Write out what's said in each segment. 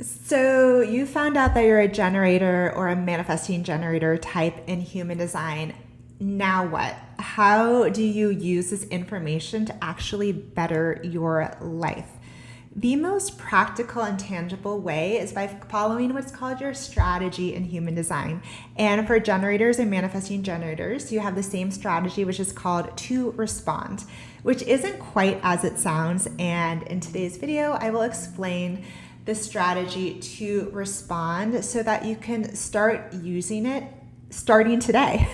So you found out that you're a generator or a manifesting generator type in human design. Now what? How do you use this information to actually better your life? The most practical and tangible way is by following what's called your strategy in human design. And for generators and manifesting generators, you have the same strategy, which is called to respond, which isn't quite as it sounds. And in today's video, I will explain the strategy to respond so that you can start using it starting today.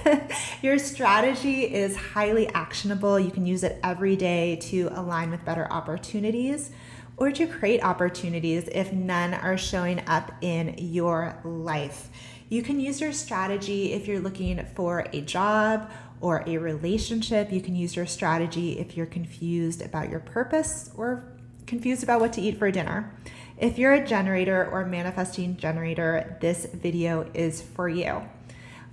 Your strategy is highly actionable. You can use it every day to align with better opportunities or to create opportunities if none are showing up in your life. You can use your strategy if you're looking for a job or a relationship. You can use your strategy if you're confused about your purpose or confused about what to eat for dinner. If you're a generator or manifesting generator, this video is for you.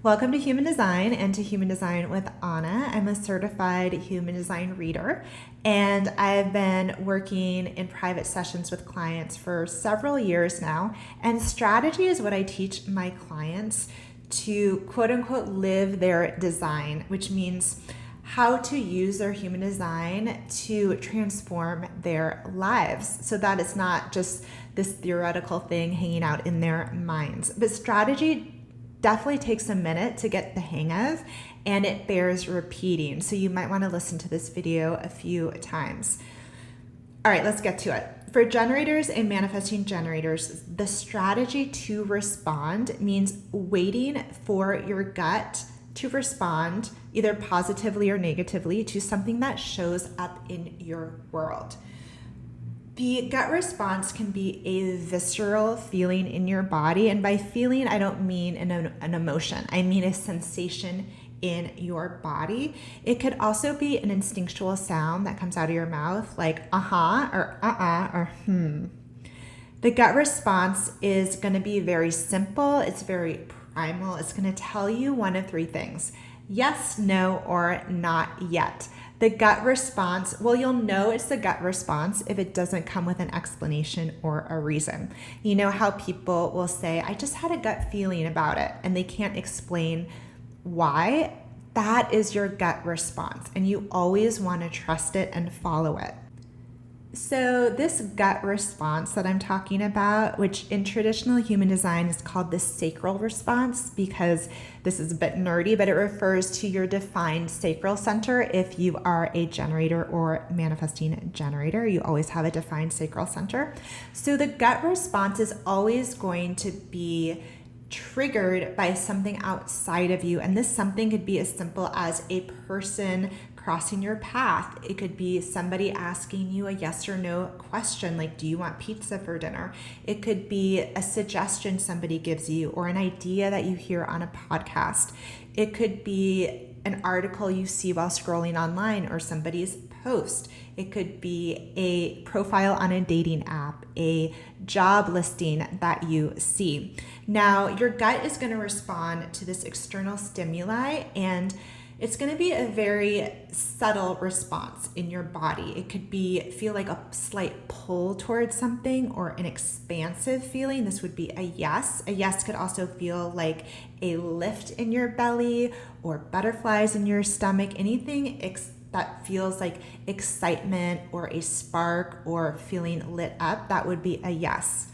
Welcome to Human Design and to Human Design with Anna. I'm a certified human design reader, and I've been working in private sessions with clients for several years now. And strategy is what I teach my clients to quote unquote live their design, which means how to use their human design to transform their lives so that it's not just this theoretical thing hanging out in their minds. But strategy definitely takes a minute to get the hang of, and it bears repeating. So you might want to listen to this video a few times. All right, let's get to it. For generators and manifesting generators, the strategy to respond means waiting for your gut to respond either positively or negatively to something that shows up in your world. The gut response can be a visceral feeling in your body. And by feeling, I don't mean an emotion. I mean a sensation in your body. It could also be an instinctual sound that comes out of your mouth, like uh-huh or uh-uh or hmm. The gut response is going to be very simple. It's very primal. It's going to tell you one of three things: yes, no, or not yet. The gut response, well, you'll know it's the gut response if it doesn't come with an explanation or a reason. You know how people will say, I just had a gut feeling about it, and they can't explain why? That is your gut response, and you always want to trust it and follow it. So this gut response that I'm talking about, which in traditional human design is called the sacral response, because this is a bit nerdy, but it refers to your defined sacral center. If you are a generator or manifesting generator, you always have a defined sacral center. So the gut response is always going to be triggered by something outside of you. And this something could be as simple as a person crossing your path. It could be somebody asking you a yes or no question, like, do you want pizza for dinner? It could be a suggestion somebody gives you or an idea that you hear on a podcast. It could be an article you see while scrolling online or somebody's post. It could be a profile on a dating app, a job listing that you see. Now, your gut is going to respond to this external stimuli, and it's going to be a very subtle response in your body. It could feel like a slight pull towards something or an expansive feeling. This would be a yes. A yes could also feel like a lift in your belly or butterflies in your stomach, anything that feels like excitement or a spark or feeling lit up. That would be a yes.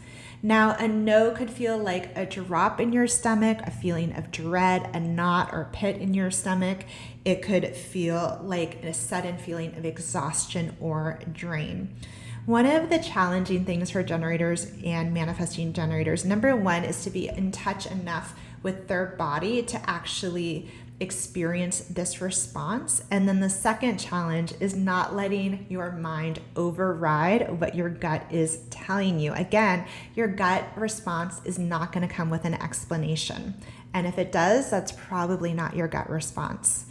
Now, a no could feel like a drop in your stomach, a feeling of dread, a knot or pit in your stomach. It could feel like a sudden feeling of exhaustion or drain. One of the challenging things for generators and manifesting generators, number one, is to be in touch enough with their body to actually experience this response. And then the second challenge is not letting your mind override what your gut is telling you. Again, your gut response is not going to come with an explanation. And if it does, that's probably not your gut response.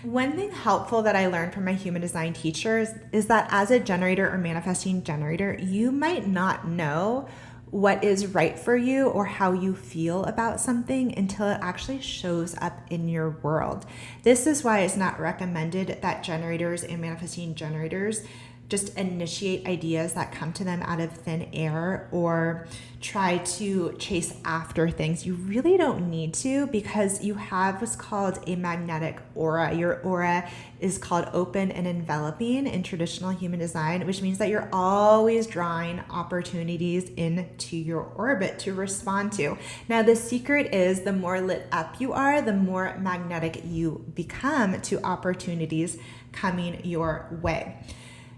One thing helpful that I learned from my human design teachers is that as a generator or manifesting generator, you might not know what is right for you or how you feel about something until it actually shows up in your world. This is why it's not recommended that generators and manifesting generators just initiate ideas that come to them out of thin air or try to chase after things. You really don't need to, because you have what's called a magnetic aura. Your aura is called open and enveloping in traditional human design, which means that you're always drawing opportunities into your orbit to respond to. Now, the secret is the more lit up you are, the more magnetic you become to opportunities coming your way.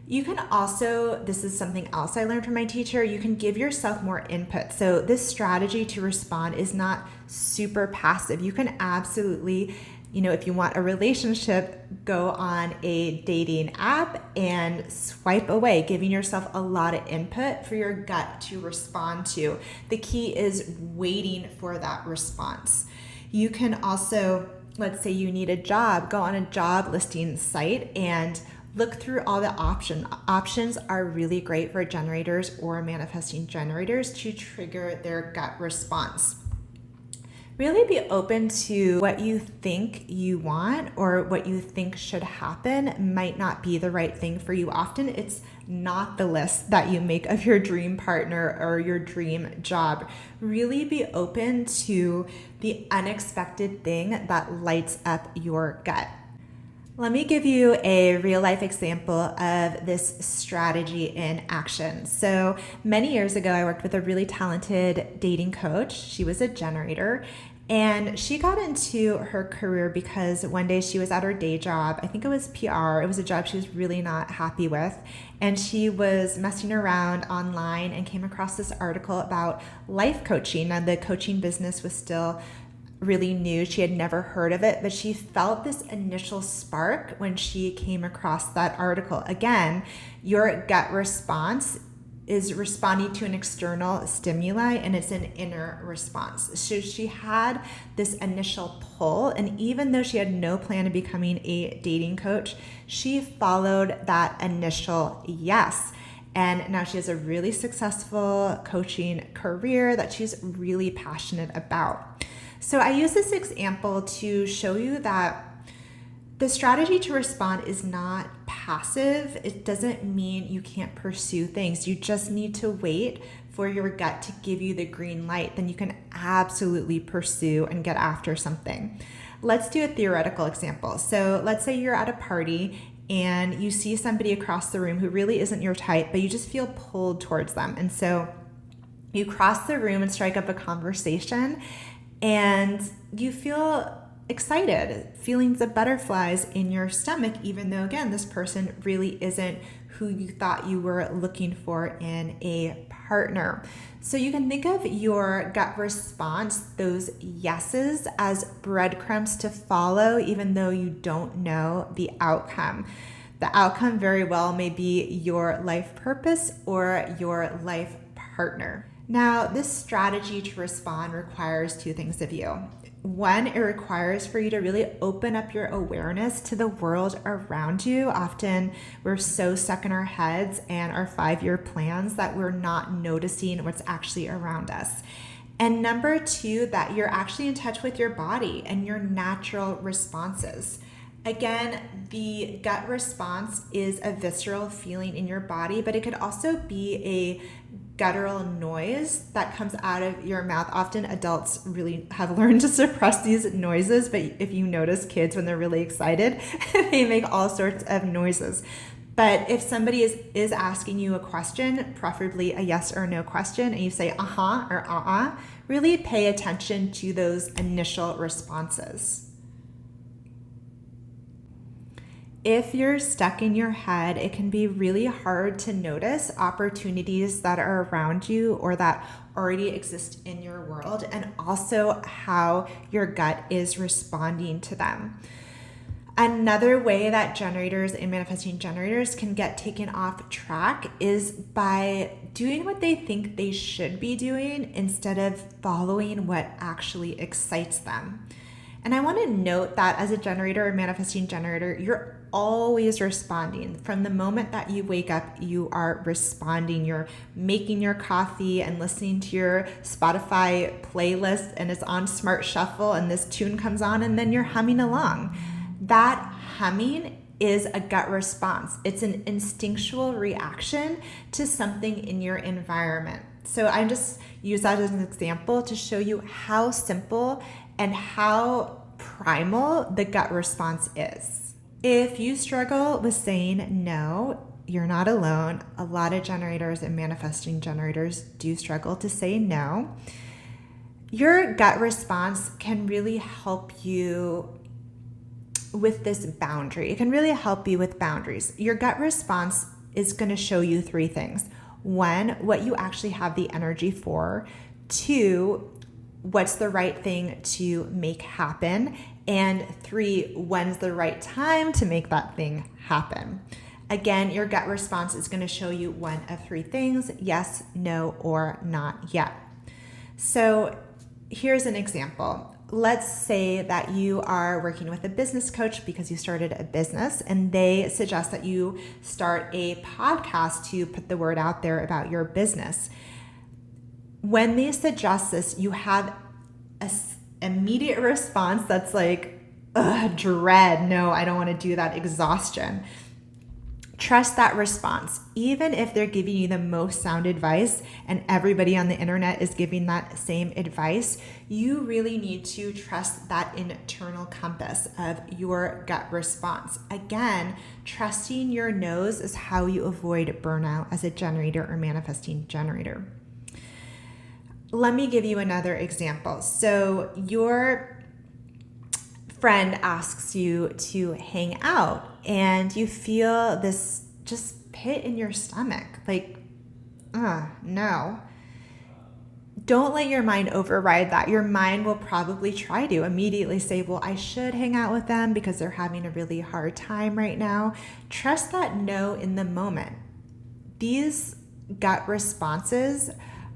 You can also, this is something else I learned from my teacher, you can give yourself more input. So this strategy to respond is not super passive. You can absolutely, if you want a relationship, go on a dating app and swipe away, giving yourself a lot of input for your gut to respond to. The key is waiting for that response. You can also, let's say you need a job, go on a job listing site and look through all the options. Options are really great for generators or manifesting generators to trigger their gut response. Really be open to what you think you want or what you think should happen might not be the right thing for you. Often it's not the list that you make of your dream partner or your dream job. Really be open to the unexpected thing that lights up your gut. Let me give you a real life example of this strategy in action. So many years ago, I worked with a really talented dating coach. She was a generator, and she got into her career because one day she was at her day job. I think it was PR. It was a job she was really not happy with. And she was messing around online and came across this article about life coaching. Now, the coaching business was still really new. She had never heard of it, but she felt this initial spark when she came across that article. Again, your gut response is responding to an external stimuli, and it's an inner response. So she had this initial pull, and even though she had no plan of becoming a dating coach, she followed that initial yes. And now she has a really successful coaching career that she's really passionate about. So I use this example to show you that the strategy to respond is not passive. It doesn't mean you can't pursue things. You just need to wait for your gut to give you the green light. Then you can absolutely pursue and get after something. Let's do a theoretical example. So let's say you're at a party and you see somebody across the room who really isn't your type, but you just feel pulled towards them. And so you cross the room and strike up a conversation, and you feel excited, feelings of butterflies in your stomach, even though, again, this person really isn't who you thought you were looking for in a partner. So you can think of your gut response, those yeses, as breadcrumbs to follow, even though you don't know the outcome. The outcome very well may be your life purpose or your life partner. Now, this strategy to respond requires two things of you. One, it requires for you to really open up your awareness to the world around you. Often we're so stuck in our heads and our 5-year plans that we're not noticing what's actually around us. And number two, that you're actually in touch with your body and your natural responses. Again, the gut response is a visceral feeling in your body, but it could also be a guttural noise that comes out of your mouth. Often adults really have learned to suppress these noises, but if you notice kids when they're really excited, they make all sorts of noises. But if somebody is asking you a question, preferably a yes or no question, and you say uh-huh or uh-uh, really pay attention to those initial responses. If you're stuck in your head, it can be really hard to notice opportunities that are around you or that already exist in your world, and also how your gut is responding to them. Another way that generators and manifesting generators can get taken off track is by doing what they think they should be doing instead of following what actually excites them. And I want to note that as a generator or manifesting generator, you're always responding. From the moment that you wake up, you are responding. You're making your coffee and listening to your Spotify playlist, and it's on Smart Shuffle, and this tune comes on, and then you're humming along. That humming is a gut response. It's an instinctual reaction to something in your environment. So I just use that as an example to show you how simple and how primal the gut response is. If you struggle with saying no, you're not alone. A lot of generators and manifesting generators do struggle to say no. Your gut response can really help you with this boundary. It can really help you with boundaries. Your gut response is going to show you three things. One, what you actually have the energy for. Two, what's the right thing to make happen. And three, when's the right time to make that thing happen. Again, your gut response is going to show you one of three things: yes, no, or not yet. So here's an example. Let's say that you are working with a business coach because you started a business and they suggest that you start a podcast to put the word out there about your business. When they suggest this, you have an immediate response that's like, dread. No, I don't want to do that. Exhaustion. Trust that response. Even if they're giving you the most sound advice and everybody on the internet is giving that same advice, you really need to trust that internal compass of your gut response. Again, trusting your nose is how you avoid burnout as a generator or manifesting generator. Let me give you another example. So your friend asks you to hang out and you feel this just pit in your stomach, like, no. Don't let your mind override that. Your mind will probably try to immediately say, well, I should hang out with them because they're having a really hard time right now. Trust that no in the moment. These gut responses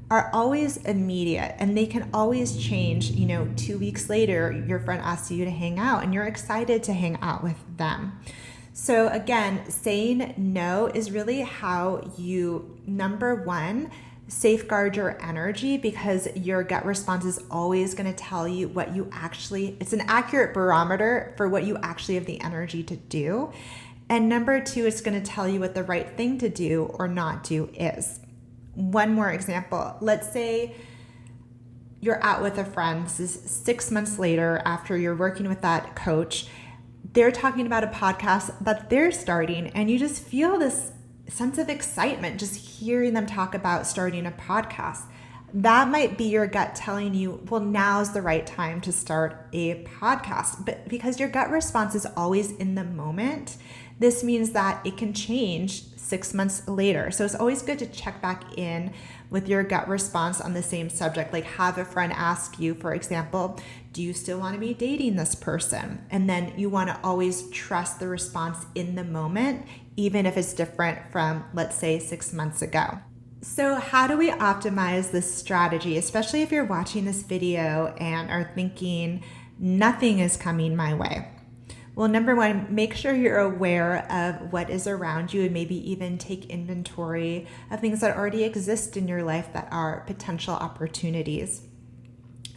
are always immediate and they can always change. 2 weeks later, your friend asks you to hang out and you're excited to hang out with them. So again, saying no is really how you, number one, safeguard your energy, because your gut response is always going to tell you what you actually, it's an accurate barometer for what you actually have the energy to do. And number two, it's going to tell you what the right thing to do or not do is. One more example. Let's say you're out with a friend. This is 6 months later after you're working with that coach. They're talking about a podcast that they're starting, and you just feel this sense of excitement just hearing them talk about starting a podcast. That might be your gut telling you, well, now's the right time to start a podcast. But because your gut response is always in the moment, this means that it can change 6 months later. So it's always good to check back in with your gut response on the same subject. Like have a friend ask you, for example, do you still want to be dating this person? And then you want to always trust the response in the moment, even if it's different from, let's say, 6 months ago. So how do we optimize this strategy, especially if you're watching this video and are thinking nothing is coming my way? Well, number one, make sure you're aware of what is around you and maybe even take inventory of things that already exist in your life that are potential opportunities.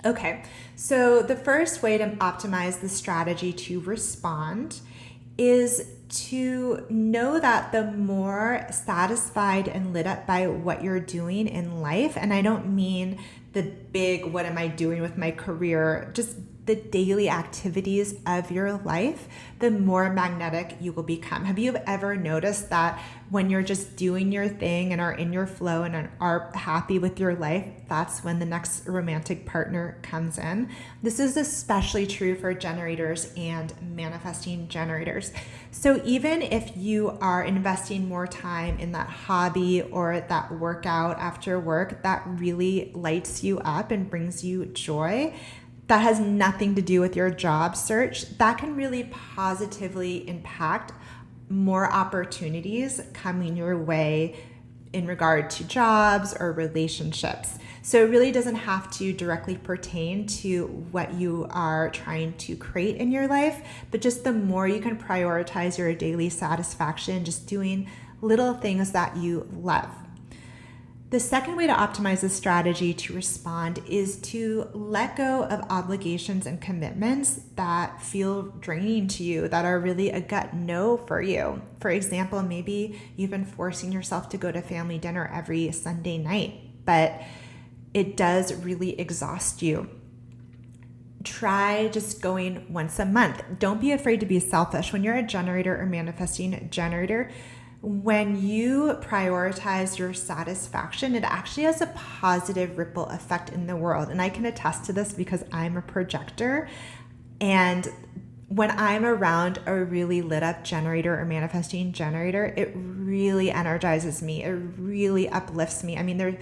Okay, so the first way to optimize the strategy to respond is to know that the more satisfied and lit up by what you're doing in life, and I don't mean the big, what am I doing with my career, just the daily activities of your life, the more magnetic you will become. Have you ever noticed that when you're just doing your thing and are in your flow and are happy with your life, that's when the next romantic partner comes in? This is especially true for generators and manifesting generators. So even if you are investing more time in that hobby or that workout after work that really lights you up and brings you joy, that has nothing to do with your job search, that can really positively impact more opportunities coming your way in regard to jobs or relationships. So it really doesn't have to directly pertain to what you are trying to create in your life, but just the more you can prioritize your daily satisfaction, just doing little things that you love. The second way to optimize the strategy to respond is to let go of obligations and commitments that feel draining to you, that are really a gut no for you. For example, maybe you've been forcing yourself to go to family dinner every Sunday night, but it does really exhaust you. Try just going once a month. Don't be afraid to be selfish. When you're a generator or manifesting generator, when you prioritize your satisfaction, it actually has a positive ripple effect in the world. And I can attest to this because I'm a projector. And when I'm around a really lit up generator or manifesting generator, it really energizes me. It really uplifts me. I mean,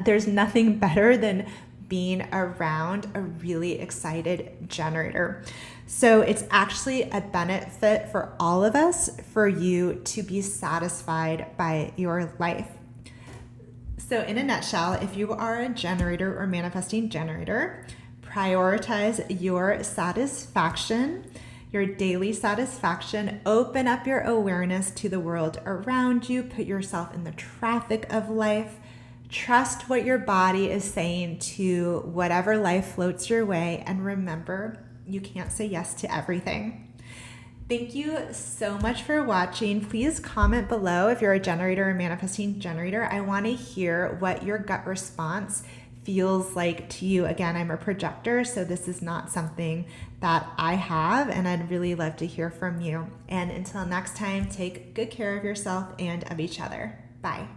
there's nothing better than being around a really excited generator. So it's actually a benefit for all of us for you to be satisfied by your life. So in a nutshell, if you are a generator or manifesting generator, prioritize your satisfaction, your daily satisfaction. Open up your awareness to the world around you. Put yourself in the traffic of life. Trust what your body is saying to whatever life floats your way. And remember, you can't say yes to everything. Thank you so much for watching. Please comment below if you're a generator or manifesting generator. I want to hear what your gut response feels like to you. Again, I'm a projector, so this is not something that I have, and I'd really love to hear from you. And until next time, take good care of yourself and of each other. Bye.